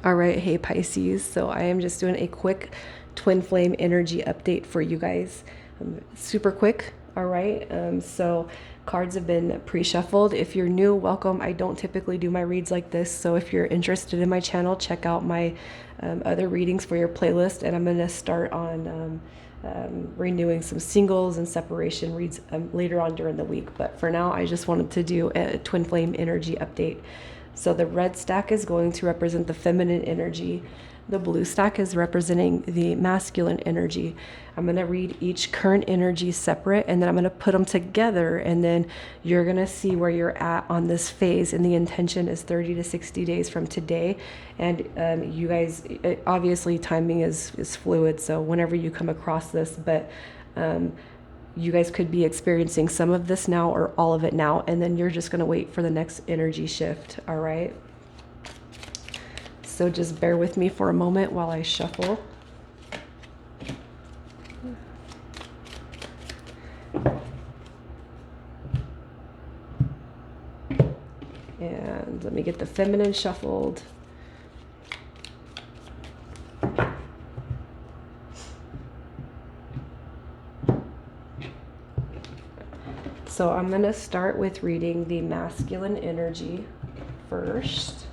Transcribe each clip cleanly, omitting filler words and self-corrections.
All right, hey Pisces. So I am just doing a quick twin flame energy update for you guys. Super quick. All right. So cards have been pre-shuffled. If you're new, welcome. I don't typically do my reads like this. So if you're interested in my channel, check out my other readings for your playlist. And I'm going to start on renewing some singles and separation reads later on during the week. But for now, I just wanted to do a twin flame energy update. So the red stack is going to represent the feminine energy. The blue stack is representing the masculine energy. I'm going to read each current energy separate, and then I'm going to put them together, and then you're going to see where you're at on this phase. And the intention is 30 to 60 days from today. And you guys, obviously timing is fluid, so whenever you come across this, but you guys could be experiencing some of this now or all of it now, and then you're just going to wait for the next energy shift. All right. So just bear with me for a moment while I shuffle. And let me get the feminine shuffled. So I'm going to start with reading the masculine energy first,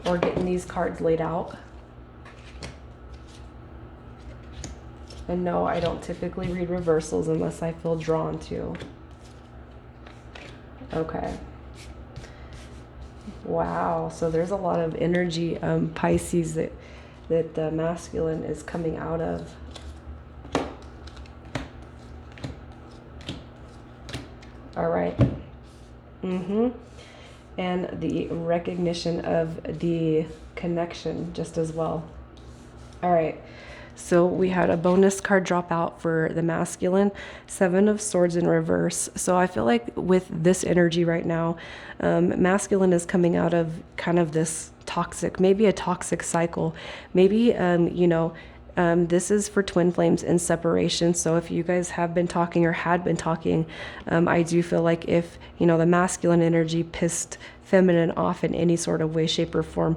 or getting these cards laid out. And no, I don't typically read reversals unless I feel drawn to. Okay. Wow. So there's a lot of energy, Pisces, that the masculine is coming out of. All right. And the recognition of the connection just as well. All right. So we had a bonus card drop out for the masculine, 7 of Swords in reverse. So I feel like with this energy right now, masculine is coming out of kind of this toxic, maybe a toxic cycle. Maybe, this is for twin flames in separation. So if you guys have been talking or had been talking, I do feel like if, the masculine energy pissed feminine off in any sort of way, shape, or form,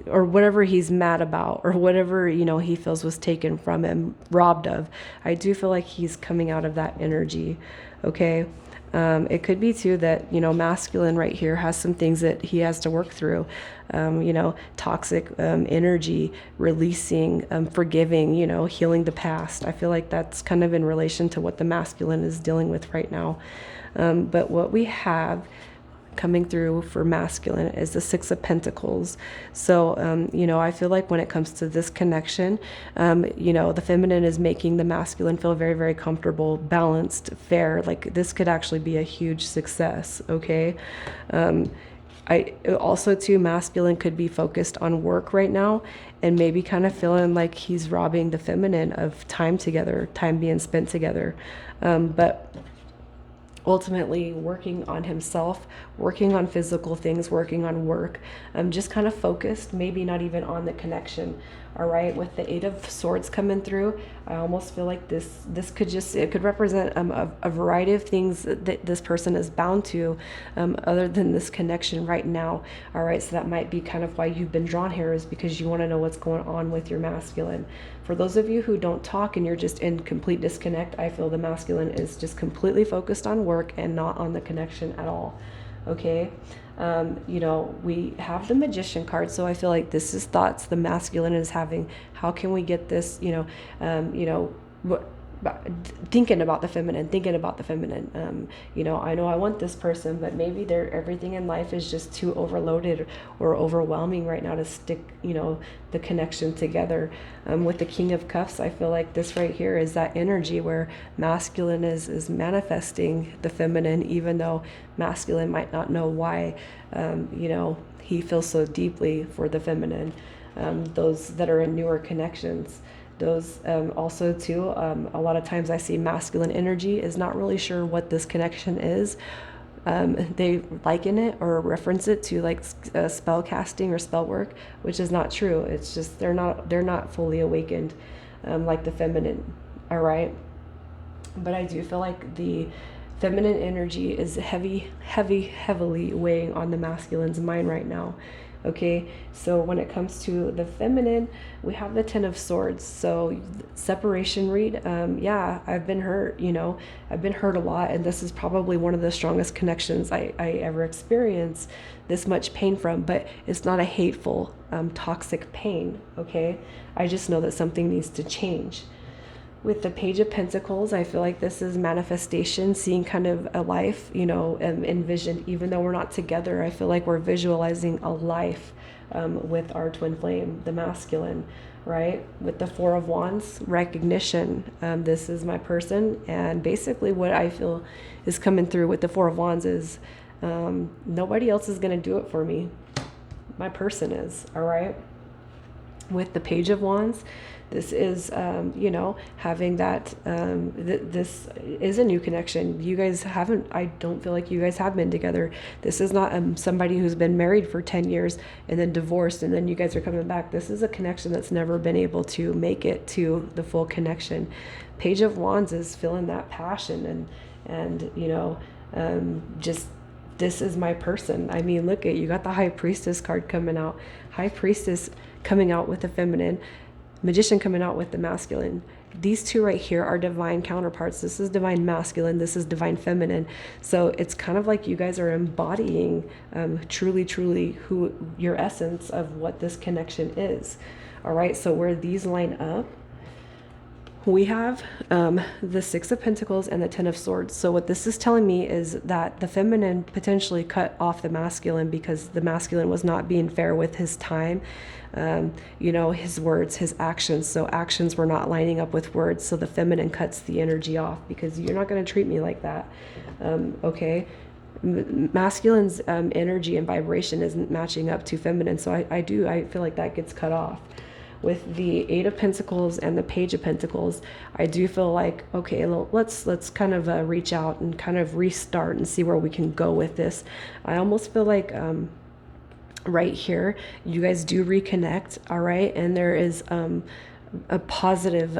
or whatever he's mad about, or whatever, he feels was taken from him, robbed of, I do feel like he's coming out of that energy. Okay. It could be too that, masculine right here has some things that he has to work through, toxic energy, releasing, forgiving, healing the past. I feel like that's kind of in relation to what the masculine is dealing with right now. But what we have coming through for masculine is the 6 of Pentacles. So, I feel like when it comes to this connection, the feminine is making the masculine feel very, very comfortable, balanced, fair. Like this could actually be a huge success. Okay. I also too, masculine could be focused on work right now and maybe kind of feeling like he's robbing the feminine of time together, time being spent together. But ultimately working on himself, working on physical things, working on work, just kind of focused, maybe not even on the connection. All right, with the 8 of Swords coming through, I almost feel like this could represent a variety of things that this person is bound to, other than this connection right now. All right, so that might be kind of why you've been drawn here, is because you want to know what's going on with your masculine. For those of you who don't talk and you're just in complete disconnect, I feel the masculine is just completely focused on work and not on the connection at all. Okay. We have the Magician card, so I feel like this is thoughts the masculine is having. How can we get this, thinking about the feminine, I know I want this person, but maybe everything in life is just too overloaded or overwhelming right now to stick, the connection together. With the King of Cups, I feel like this right here is that energy where masculine is manifesting the feminine, even though masculine might not know why, he feels so deeply for the feminine. Those that are in newer connections, those also too, a lot of times I see masculine energy is not really sure what this connection is. They liken it or reference it to like spell casting or spell work, which is not true. It's just they're not fully awakened, like the feminine. All right. But I do feel like the feminine energy is heavily weighing on the masculine's mind right now. Okay, so when it comes to the feminine, we have the Ten of Swords. So separation read, yeah, I've been hurt, I've been hurt a lot, and this is probably one of the strongest connections I ever experienced this much pain from, but it's not a hateful, toxic pain, okay? I just know that something needs to change. With the Page of Pentacles, I feel like this is manifestation, seeing kind of a life, envisioned. Even though we're not together, I feel like we're visualizing a life with our twin flame, the masculine, right? With the Four of Wands, recognition. This is my person. And basically what I feel is coming through with the Four of Wands is nobody else is going to do it for me. My person is, all right? With the Page of Wands, this is, having that, this is a new connection. You guys I don't feel like you guys have been together. This is not somebody who's been married for 10 years and then divorced and then you guys are coming back. This is a connection that's never been able to make it to the full connection. Page of Wands is feeling that passion and just, this is my person. I mean, look at, you got the High Priestess card coming out. High Priestess coming out with the feminine, Magician coming out with the masculine. These two right here are divine counterparts. This is divine masculine. This is divine feminine. So it's kind of like you guys are embodying truly who your essence of what this connection is. All right. So where these line up, we have the Six of Pentacles and the Ten of Swords. So what this is telling me is that the feminine potentially cut off the masculine because the masculine was not being fair with his time, his words, his actions. So actions were not lining up with words. So the feminine cuts the energy off because you're not going to treat me like that. Okay. Masculine's energy and vibration isn't matching up to feminine. So I feel like that gets cut off. With the Eight of Pentacles and the Page of Pentacles, I do feel like, okay, let's kind of reach out and kind of restart and see where we can go with this. I almost feel like right here, you guys do reconnect, all right? And there is a positive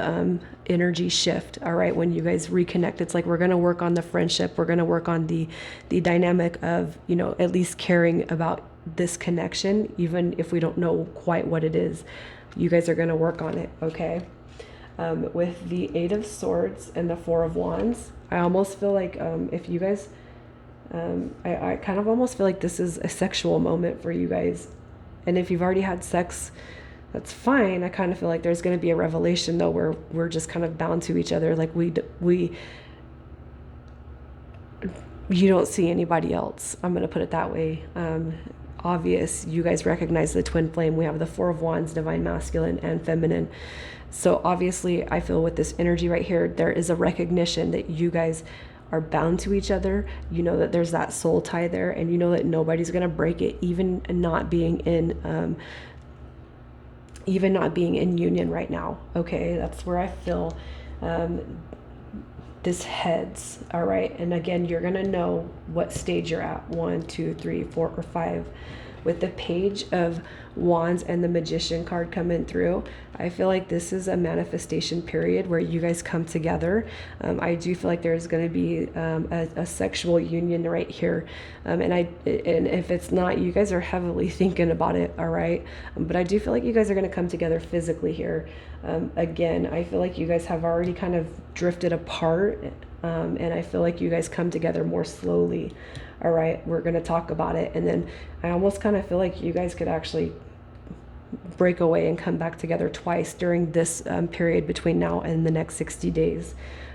energy shift, all right? When you guys reconnect, it's like we're going to work on the friendship. We're going to work on the dynamic of, at least caring about this connection, even if we don't know quite what it is. You guys are going to work on it, okay? With the Eight of Swords and the Four of Wands, I almost feel like if you guys, I kind of almost feel like this is a sexual moment for you guys. And if you've already had sex, that's fine. I kind of feel like there's going to be a revelation though, where we're just kind of bound to each other. Like you don't see anybody else. I'm going to put it that way. Obvious, you guys recognize the twin flame. We have the Four of Wands, divine masculine and feminine. So obviously I feel with this energy right here, there is a recognition that you guys are bound to each other. You know that there's that soul tie there, and you know that nobody's going to break it, even not being in union right now. Okay, that's where I feel this heads. All right, and again, you're gonna know what stage you're at: 1, 2, 3, 4, or 5. With the Page of Wands and the Magician card coming through, I feel like this is a manifestation period where you guys come together. I do feel like there's going to be a sexual union right here, and if it's not, you guys are heavily thinking about it. All right, but I do feel like you guys are going to come together physically here. Again, I feel like you guys have already kind of drifted apart, and I feel like you guys come together more slowly. All right, we're going to talk about it. And then I almost kind of feel like you guys could actually break away and come back together twice during this period between now and the next 60 days.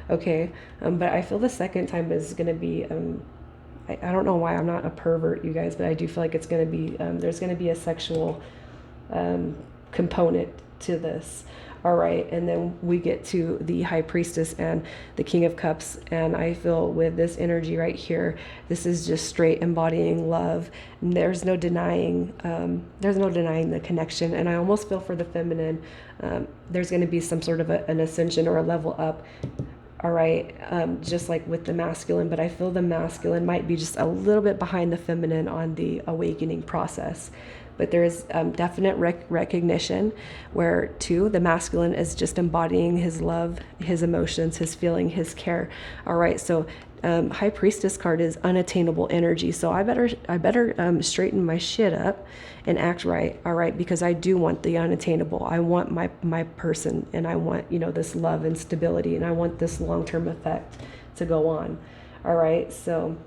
Okay, but I feel the second time is going to be, I don't know why I'm not a pervert, you guys, but I do feel like it's going to be, there's going to be a sexual component to this. All right, and then we get to the High Priestess and the King of Cups, and I feel with this energy right here, this is just straight embodying love. And there's no denying the connection. And I almost feel for the feminine, there's going to be some sort of an ascension or a level up. All right, just like with the masculine, but I feel the masculine might be just a little bit behind the feminine on the awakening process. But there is definite recognition where, too, the masculine is just embodying his love, his emotions, his feeling, his care. All right, so High Priestess card is unattainable energy. So I better straighten my shit up and act right. All right. Because I do want the unattainable. I want my person, and I want, this love and stability, and I want this long-term effect to go on. All right. So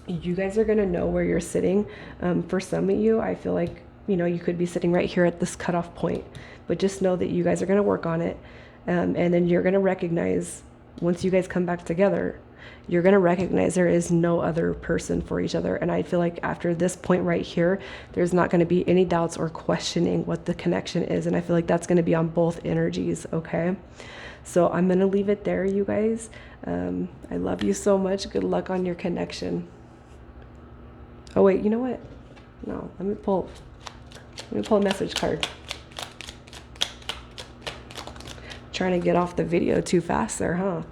you guys are going to know where you're sitting. For some of you, I feel like, you could be sitting right here at this cutoff point, but just know that you guys are going to work on it. And then you're going to recognize, once you guys come back together, you're going to recognize there is no other person for each other. And I feel like after this point right here, there's not going to be any doubts or questioning what the connection is. And I feel like that's going to be on both energies. Okay. So I'm going to leave it there, you guys. I love you so much. Good luck on your connection. Oh, wait, you know what? No, let me pull a message card. Trying to get off the video too fast there, huh?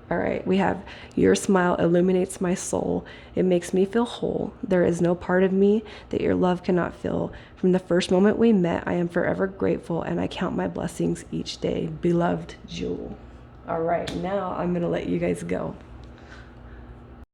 All right, we have, your smile illuminates my soul. It makes me feel whole. There is no part of me that your love cannot fill. From the first moment we met, I am forever grateful, and I count my blessings each day. Beloved Jewel. All right, now I'm going to let you guys go.